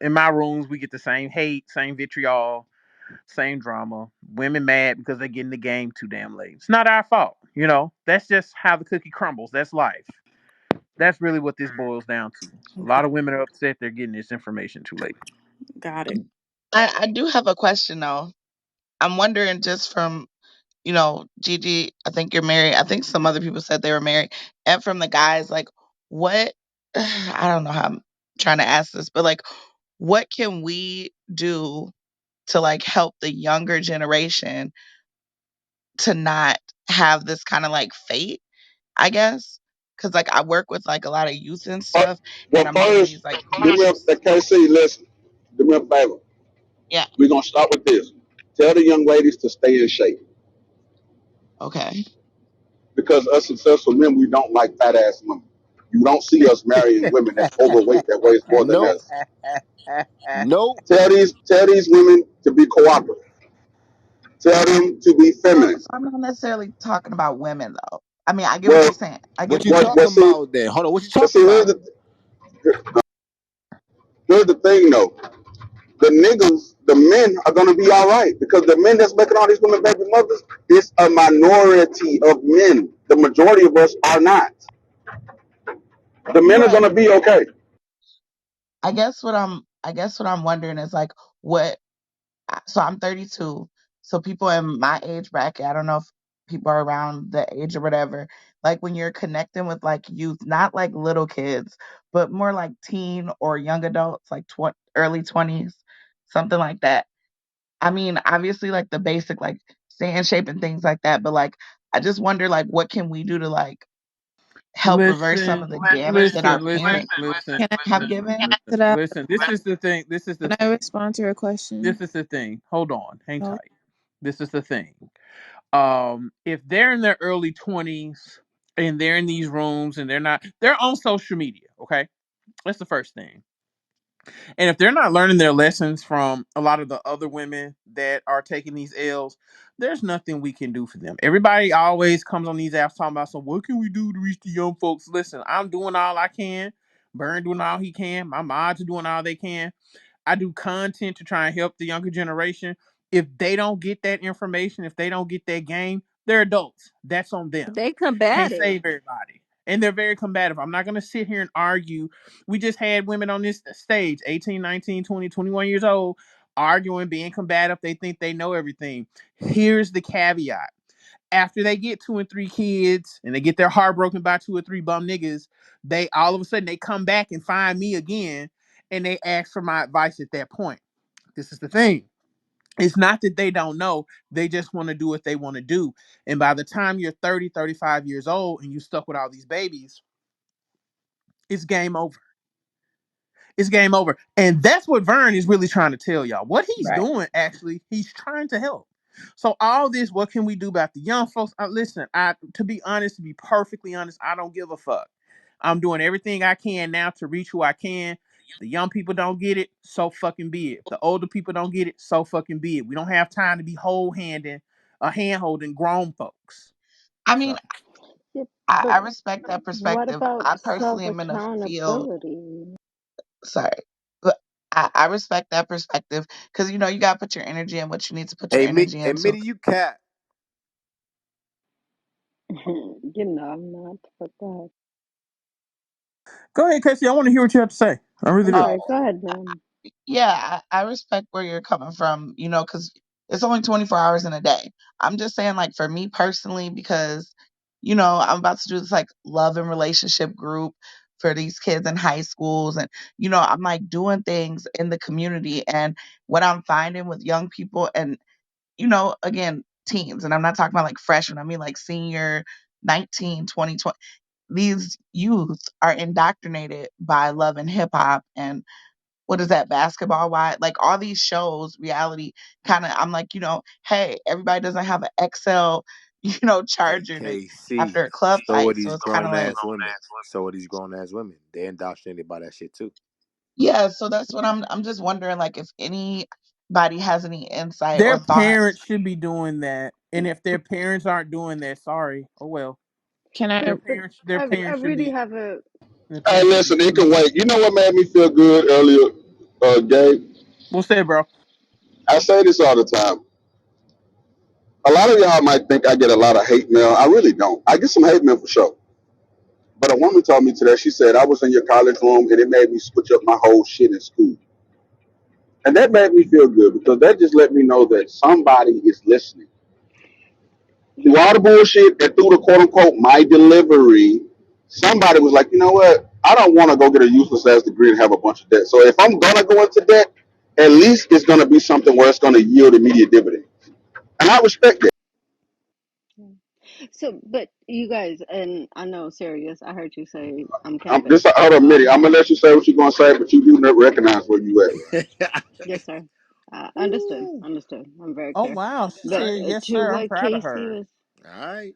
In my rooms, we get the same hate, same vitriol, same drama. Women mad because they get in the game too damn late. It's not our fault, you know. That's just how the cookie crumbles. That's life. That's really what this boils down to. A lot of women are upset they're getting this information too late. Got it. I do have a question though. I'm wondering just from, Gigi, I think you're married. I think some other people said they were married. And from the guys, like, what, I don't know how I'm trying to ask this, but like, what can we do to like help the younger generation to not have this kind of like fate, I guess? Cause like I work with like a lot of youth and Uh, stuff, and well, I'm doing these first, like do me groups. a KC. Listen, do me a favor. Yeah. We're gonna start with this. Tell the young ladies to stay in shape Okay. because us successful men, we don't like fat ass women. You don't see us marrying women that's overweight that weighs more than Nope. us. Nope. Tell these women to be cooperative. Tell them to be So feminine. I'm not necessarily talking about women though. I mean, I get what Well, you're saying. I get What what you you're what saying. what talking see? about then? Hold on. What you But talking see, about? here's the thing though. The niggas, the men are gonna be all right because the men that's making all these women baby mothers is a minority of men. The majority of us are not. The men are Yeah. gonna be okay. I guess what I'm wondering is like what so I'm 32. So people in my age bracket, I don't know if people are around the age or whatever, like when you're connecting with like youth, not like little kids, but more like teen or young adults, like early 20s, something like that. I mean, obviously like the basic like stay in shape and things like that, but like I just wonder like what can we do to like help reverse some Listen, of the damage that our listen, listen, parents listen, Can I have listen, given? to listen, that? listen. This is the thing. This is the Can I thing. respond to your question? This is the thing. Hold on. Hang Oh, tight. This is the thing. If they're in their early 20s and they're in these rooms and they're on social media, okay? That's the first thing. And if they're not learning their lessons from a lot of the other women that are taking these L's, there's nothing we can do for them. Everybody always comes on these apps talking about, so what can we do to reach the young folks? Listen, I'm doing all I can. Burn doing all he can. My mods are doing all they can. I do content to try and help the younger generation. If they don't get that information, if they don't get that game, they're adults. That's on them. They Can't combative. save everybody. And they're very combative. I'm not going to sit here and argue. We just had women on this stage, 18, 19, 20, 21 years old, arguing, being combative. They think they know everything. Here's the caveat. After they get two and three kids and they get their heart broken by two or three bum niggas, they all of a sudden they come back and find me again and they ask for my advice at that point. This is the thing. It's not that they don't know, they just want to do what they want to do. And by the time you're 30, 35 years old and you stuck with all these babies, it's game over. It's game over. And that's what Vern is really trying to tell y'all. What he's Right. doing, actually, he's trying to help. So all this, what can we do about the young folks? Listen, to be honest, to be perfectly honest, I don't give a fuck. I'm doing everything I can now to reach who I can. The young people don't get it, so fucking be it. The older people don't get it, so fucking be it. We don't have time to be hand holding grown folks. I mean, So Yeah, I but respect that what perspective. about I self personally am in a field, accountability? sorry, but I respect that perspective because you got to put your energy in what you need to put your Hey, energy into. Mitty, you cat. I'm not, but go ahead. go ahead, Casey. I want to hear what you have to say. I really I'm do. sorry, Oh, go ahead, ma'am. yeah, I respect where you're coming from, because it's only 24 hours in a day. I'm just saying, like, for me personally, because, I'm about to do this, like, love and relationship group for these kids in high schools. And, I'm like doing things in the community. And what I'm finding with young people and, again, teens, and I'm not talking about like freshmen, I mean like senior, 19, 20, 20. These youth are indoctrinated by love and hip hop and what is that, basketball wide, like all these shows, reality kind of. I'm like, hey, everybody doesn't have an XL, Hey, charger to KC. after a club So are fight. So these it's kind of grown like, ass women. So are these grown ass women. They're indoctrinated by that shit too. yeah. So that's what I'm just wondering, like, if anybody has any insight Their or parents thoughts. should be doing that, and if their parents aren't doing that, sorry, oh well. can I? Their I parents should really be have a their Hey, parents should be listen, it doing can that. wait. You know what made me feel good earlier? Gabe, What's that, bro? I say this all the time. A lot of y'all might think I get a lot of hate mail. I really don't. I get some hate mail for sure. But a woman told me today, she said, I was in your college room and it made me switch up my whole shit in school. And that made me feel good because that just let me know that somebody is listening. Through all the bullshit and through the quote unquote my delivery, somebody was like, you know what? I don't want to go get a useless ass degree and have a bunch of debt. So if I'm gonna go into debt, at least it's gonna be something where it's gonna yield immediate dividend. And I respect that. Yeah. So, but you guys, and I know, serious. I heard you say I'm I'm capping. this hold on a minute. I'm Um, gonna let you say what you're gonna say, but you do not recognize where you at. yes, sir. Understood. Ooh. Understood. I'm very Oh clear. wow. She But said yes, to sir. I'm what proud of Casey her. was, All right.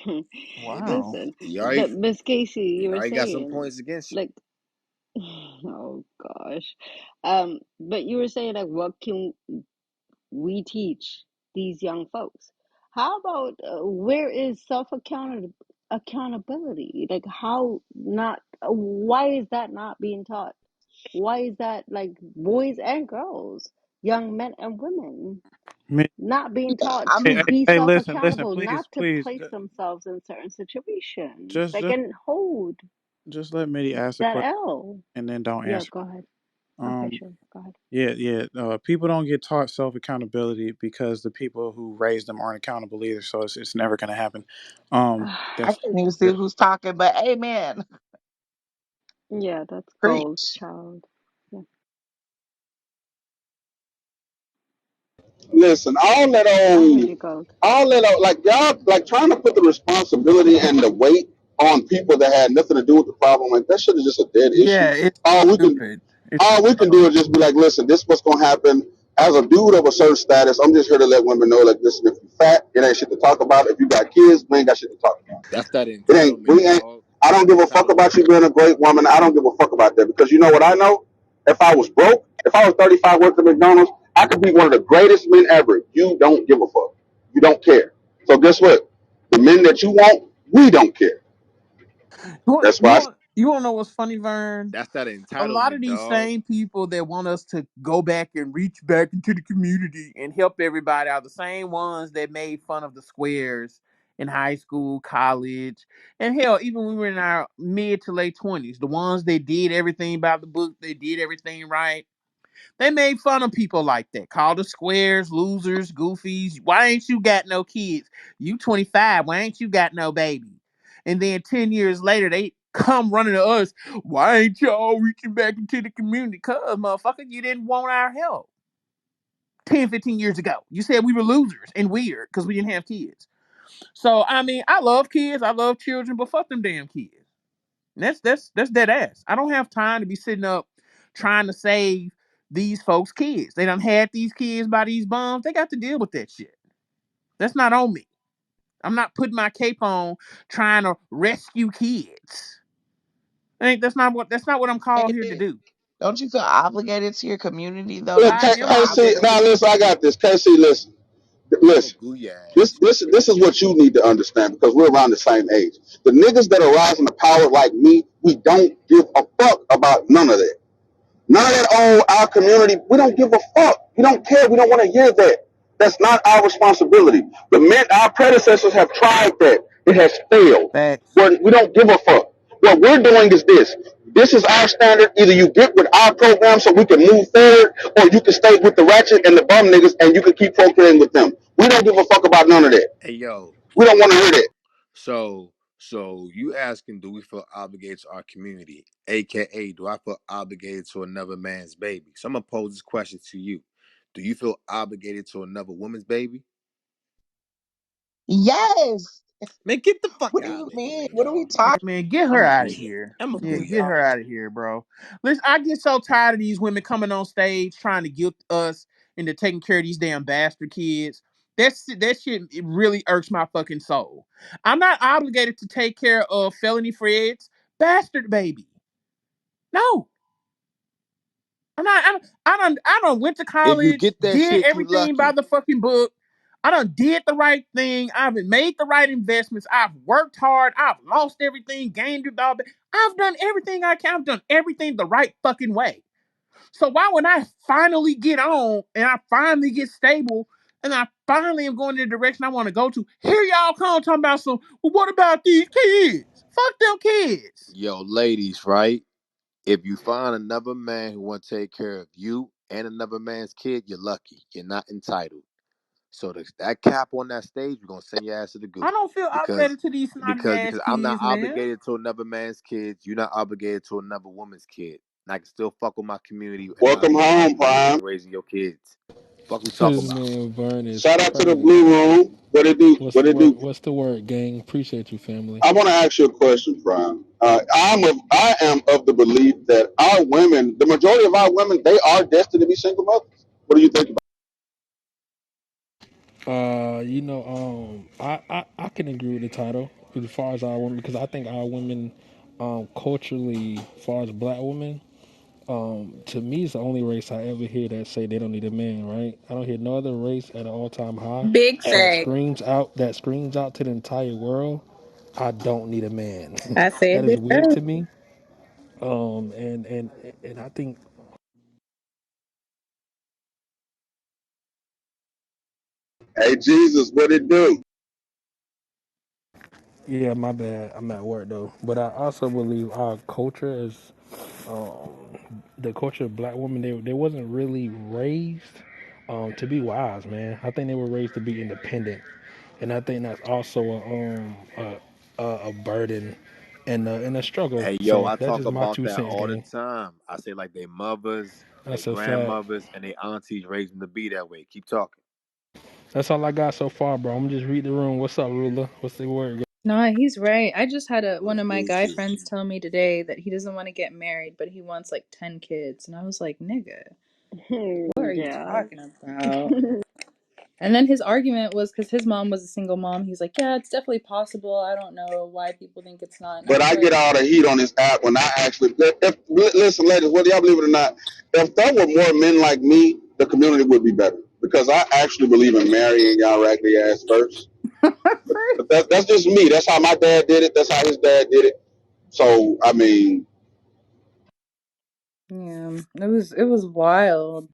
Hey, Wow. listen, you but already, Miss Casey, you you were already got some saying, points against you. like, oh gosh, but you were saying like, what can we teach these young folks? How about where is accountability? Like, how not? Why is that not being taught? Why is that like boys and girls, young men and women, Man, not being taught I'm to be hey, self listen, listen, accountable, not please, to please, place themselves in certain situations, just, like just, and hold just let Mitty ask a that question L? and then don't Yeah, answer. go ahead. Okay, Um, sure, go ahead. yeah, yeah. People don't get taught self accountability because the people who raised them aren't accountable either. So it's never gonna happen. I That's can't even see that, who's talking, but amen. Yeah, that's gold, Preach. child. Yeah. Listen, I heard you, gold. like y'all, like trying to put the responsibility and the weight on people that had nothing to do with the problem. Like that shit is just a dead issue. yeah. It's All we can, stupid. It's all we can do is just be like, listen, this is what's gonna happen. As a dude of a certain status, I'm just here to let women know, like, listen, if you fat, it ain't shit to talk about. If you got kids, we ain't got shit to talk about. That's that It ain't, entitlement, we ain't. dog. I That's don't that give a fuck entitlement. about you being a great woman. I don't give a fuck about that because you know what I know. If I was broke, if I was 35 working at McDonald's, I could be one of the greatest men ever. You don't give a fuck. You don't care. So guess what? The men that you want, we don't care. That's why. you want to know what's funny, Vern? That's that A lot of entitlement, these dog. same people that want us to go back and reach back into the community and help everybody are the same ones that made fun of the squares in high school, college, and hell, even when we were in our mid to late 20s. The ones that did everything about the book, they did everything right. They made fun of people like that, called us squares, losers, goofies. Why ain't you got no kids? You 25. Why ain't you got no baby? And then 10 years later, they come running to us. Why ain't y'all reaching back into the community? Cause, motherfucker, you didn't want our help 10, 15 years ago. You said we were losers and weird because we didn't have kids. So, I mean, I love kids. I love children, but fuck them damn kids. And that's dead ass. I don't have time to be sitting up trying to save these folks' kids. They done had these kids by these bums. They got to deal with that shit. That's not on me. I'm not putting my cape on trying to rescue kids. That's not what I'm called here to David, do. don't you feel obligated to your community though? Look, Don't I you feel am KC, obligated. now obligated? listen, I got this. KC, listen, I'm gonna listen. goo your This, ass. this, this is what you need to understand because we're around the same age. The niggas that are rising to power like me, we don't give a fuck about none of that. None of that, oh, our community, we don't give a fuck. We don't care. We don't want to hear that. That's not our responsibility. The men, our predecessors have tried that. It has failed. Facts. We don't give a fuck. What we're doing is this. This is our standard. Either you get with our program so we can move forward, or you can stay with the ratchet and the bum niggas and you can keep procreating with them. We don't give a fuck about none of that. Hey, yo. We don't want to hear that. So you asking, do we feel obligated to our community, aka, do I feel obligated to another man's baby? So I'm gonna pose this question to you: Do you feel obligated to another woman's baby? Yes. Man, get the fuck What do out you of mean? here, What are we dog. Hey, talking? man, get I'm her gonna out goo of you. here. I'm gonna Yeah, goo your get her ass. out of here, bro. Listen, I get so tired of these women coming on stage trying to guilt us into taking care of these damn bastard kids. That shit it really irks my fucking soul. I'm not obligated to take care of felony Fred's bastard baby. No, I'm not. I done went to If you college, get that did shit, you everything by lucky. the fucking book. I done did the right thing. I've made the right investments. I've worked hard. I've lost everything, gained it all. I've done everything I can. I've done everything the right fucking way. So why when I finally get on and I finally get stable and I finally am going in the direction I want to go to, here y'all come talking about some, well, what about these kids? Fuck them kids. Yo, ladies, right? If you find another man who want to take care of you and another man's kid, you're lucky. You're not entitled. So that cap on that stage, we're gonna send your ass to the I goo. don't feel Because obligated to these snotty because ass because I'm not kids, man. obligated to another man's kids. You're not obligated to another woman's kid. And I can still fuck with my community and not Welcome be home, obligated Prime. to raising your kids. Fuck we talking His about. name Vern is Shout out to the crazy. Blue Room. What it do? What's What the it word? do? What's the word, gang? Appreciate you, family. I want to ask you a question, Prime. I am of the belief that our women, the majority of our women, they are destined to be single mothers. What do you think about I can agree with the title as far as our women because I think our women, culturally, as far as black women, to me, it's the only race I ever hear that say they don't need a man. Right? I don't hear no other race at an all-time high Big that fact. screams out to the entire world. I don't need a man. I That said is it weird earlier. to me. And I think it? Hey, Jesus, what it do? yeah, my bad. I'm at work though, but I also believe our culture is um, the culture of black women. They wasn't really raised to be wise, man. I think they were raised to be independent, and I think that's also a burden and a struggle. Hey yo, So I that's talk just my about two that cents, all the gang. time. I say like their mothers, their That's a fact. grandmothers, and their aunties raised them to be that way. Keep talking. That's all I got so far, bro. I'm gonna just read the room. What's up, ruler? What's the word? No, he's right. I just had one What's of my good, guy G? friends tell me today that he doesn't want to get married, but he wants like 10 kids. And I was like, nigga, what are you Yeah. talking about? And then his argument was because his mom was a single mom. He's like, yeah, it's definitely possible. I don't know why people think it's not. And I But was I get like, all the heat on this app when I actually, listen, ladies, whether y'all believe it or not, if there were more men like me, the community would be better. Because I actually believe in marrying y'all raggedy ass first. But that's just me. That's how my dad did it. That's how his dad did it. So, I mean, yeah, it was wild.